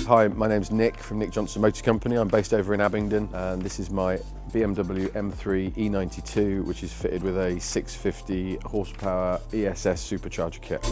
Hi, my name's Nick from Nick Johnson Motor Company. I'm based over in Abingdon, and this is my BMW M3 E92, which is fitted with a 650 horsepower ESS supercharger kit.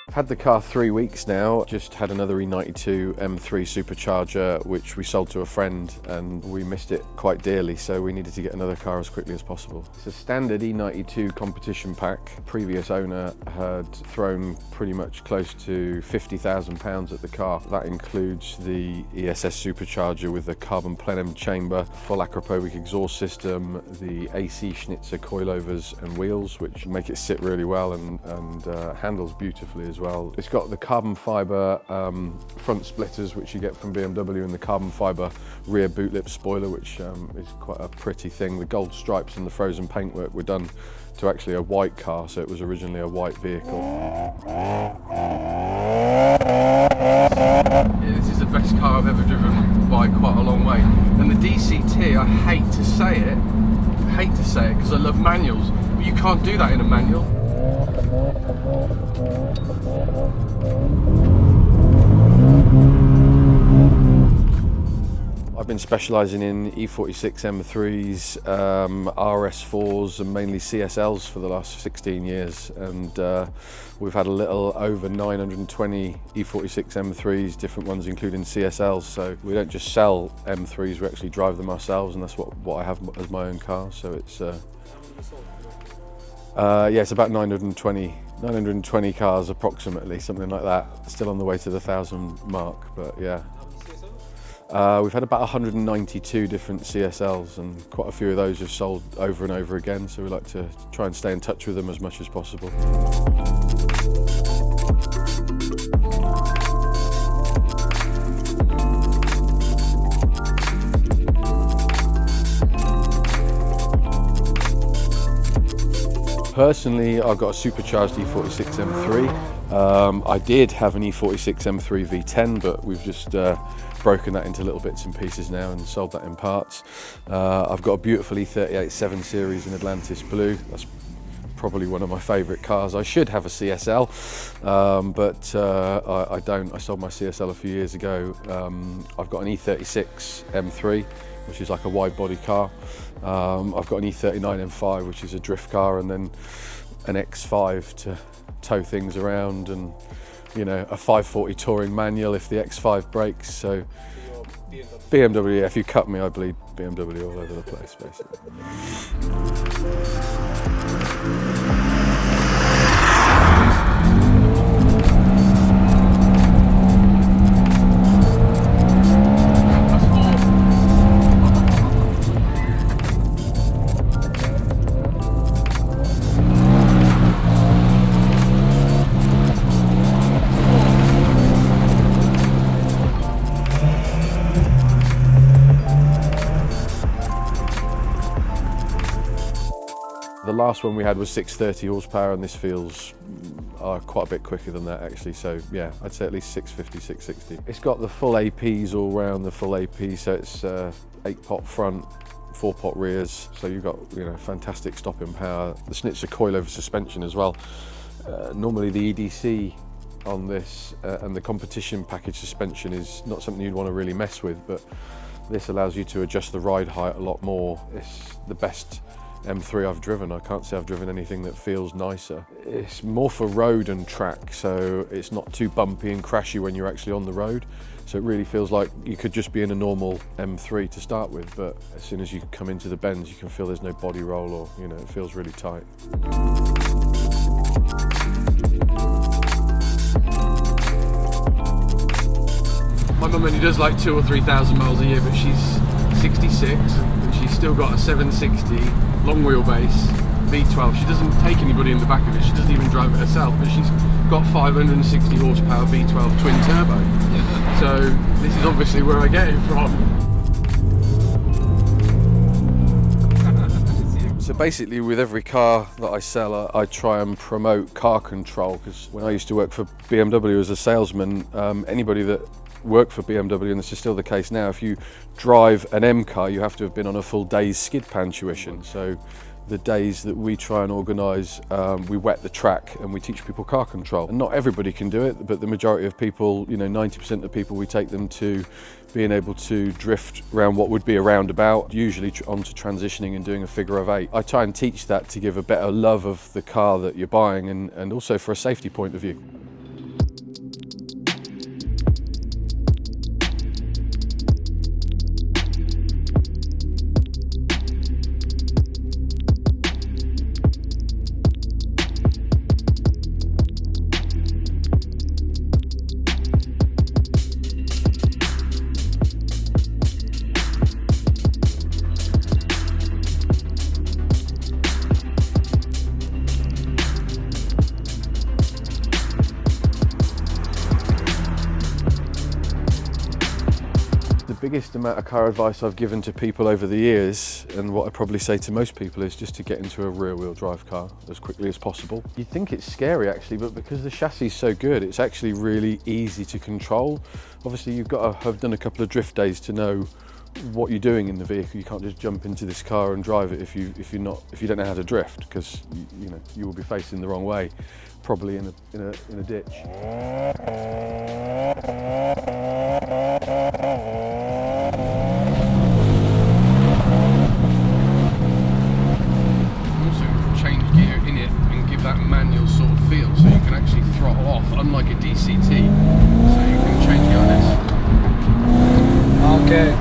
I've had the car 3 weeks now, just had another E92 M3 Supercharger which we sold to a friend and we missed it quite dearly, so we needed to get another car as quickly as possible. It's a standard E92 competition pack. Previous owner had thrown pretty much close to £50,000 at the car. That includes the ESS Supercharger with the carbon plenum chamber, full acropovic exhaust system, the AC Schnitzer coilovers and wheels which make it sit really well and handles beautifully as well. It's got the carbon fibre front splitters which you get from BMW and the carbon fibre rear boot lip spoiler, which is quite a pretty thing. The gold stripes and the frozen paintwork were done to actually a white car, so it was originally a white vehicle. Yeah, this is the best car I've ever driven by quite a long way. And the DCT, I hate to say it because I love manuals, but you can't do that in a manual. I've been specialising in E46 M3s, RS4s and mainly CSLs for the last 16 years, and we've had a little over 920 E46 M3s, different ones including CSLs, so we don't just sell M3s, we actually drive them ourselves, and that's what I have as my own car, so it's yeah, it's about 920 cars approximately, something like that. Still on the way to the 1,000 mark, but yeah. We've had about 192 different CSLs, and quite a few of those have sold over and over again, so we like to try and stay in touch with them as much as possible. Personally, I've got a supercharged E46 M3. I did have an E46 M3 V10, but we've just broken that into little bits and pieces now and sold that in parts. I've got a beautiful E38 7 Series in Atlantis Blue. That's probably one of my favourite cars. I should have a CSL, but I don't. I sold my CSL a few years ago. I've got an E36 M3, which is like a wide body car. I've got an E39 M5, which is a drift car, and then an X5 to tow things around, and you know, a 540 touring manual if the X5 breaks. So BMW, if you cut me, I bleed BMW all over the place, basically. The last one we had was 630 horsepower, and this feels quite a bit quicker than that actually, so yeah, I'd say at least 650, 660. It's got the full APs all round, the full AP, so it's 8-pot front, 4-pot rears, so you've got, you know, fantastic stopping power. The Schnitzer coilover suspension as well. Normally the EDC on this and the competition package suspension is not something you'd want to really mess with, but this allows you to adjust the ride height a lot more. It's the best M3 I've driven. I can't say I've driven anything that feels nicer. It's more for road and track, so it's not too bumpy and crashy when you're actually on the road. So it really feels like you could just be in a normal M3 to start with, but as soon as you come into the bends, you can feel there's no body roll, or, you know, it feels really tight. My mum only does like 2,000 or 3,000 miles a year, but she's 66 and she's still got a 760 long wheelbase V12. She doesn't take anybody in the back of it, she doesn't even drive it herself, but she's got 560 horsepower V12 twin turbo. Yeah. So this is obviously where I get it from. So basically with every car that I sell, I try and promote car control, because when I used to work for BMW as a salesman, anybody that worked for BMW, and this is still the case now, if you drive an M car, you have to have been on a full day's skid pan tuition. So the days that we try and organise, we wet the track and we teach people car control. And not everybody can do it, but the majority of people, 90% of people, we take them to being able to drift around what would be a roundabout, usually onto transitioning and doing a figure of 8. I try and teach that to give a better love of the car that you're buying, and also for a safety point of view. The biggest amount of car advice I've given to people over the years, and what I probably say to most people, is just to get into a rear-wheel drive car as quickly as possible. You think it's scary actually, but because the chassis is so good, it's actually really easy to control. Obviously you've got to have done a couple of drift days to know what you're doing in the vehicle. You can't just jump into this car and drive it if you don't know how to drift, because you will be facing the wrong way, probably in a ditch. That manual sort of feel, so you can actually throttle off, unlike a DCT, so you can change it on this. Okay.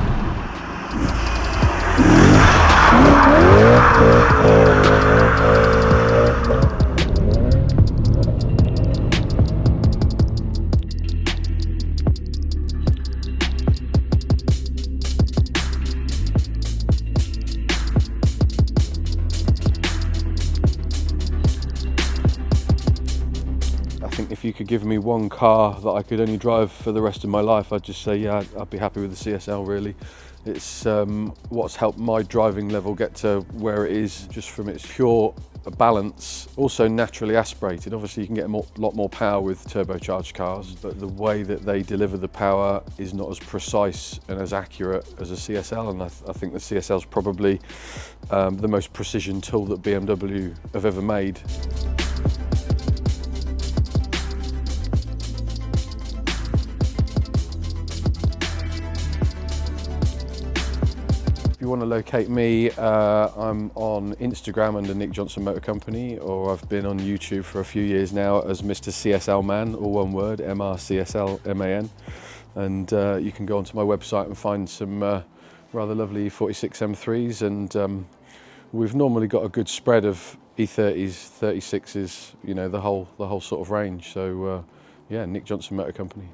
I think if you could give me one car that I could only drive for the rest of my life, I'd just say, yeah, I'd be happy with the CSL, really. It's what's helped my driving level get to where it is, just from its pure balance, also naturally aspirated. Obviously you can get a lot more power with turbocharged cars, but the way that they deliver the power is not as precise and as accurate as a CSL, and I think the CSL is probably the most precision tool that BMW have ever made. If you want to locate me, I'm on Instagram under Nick Johnson Motor Company, or I've been on YouTube for a few years now as Mr. CSL Man, all one word, MRCSLMAN. And you can go onto my website and find some rather lovely 46 M3s, and we've normally got a good spread of E30s, 36s, the whole sort of range. So yeah, Nick Johnson Motor Company.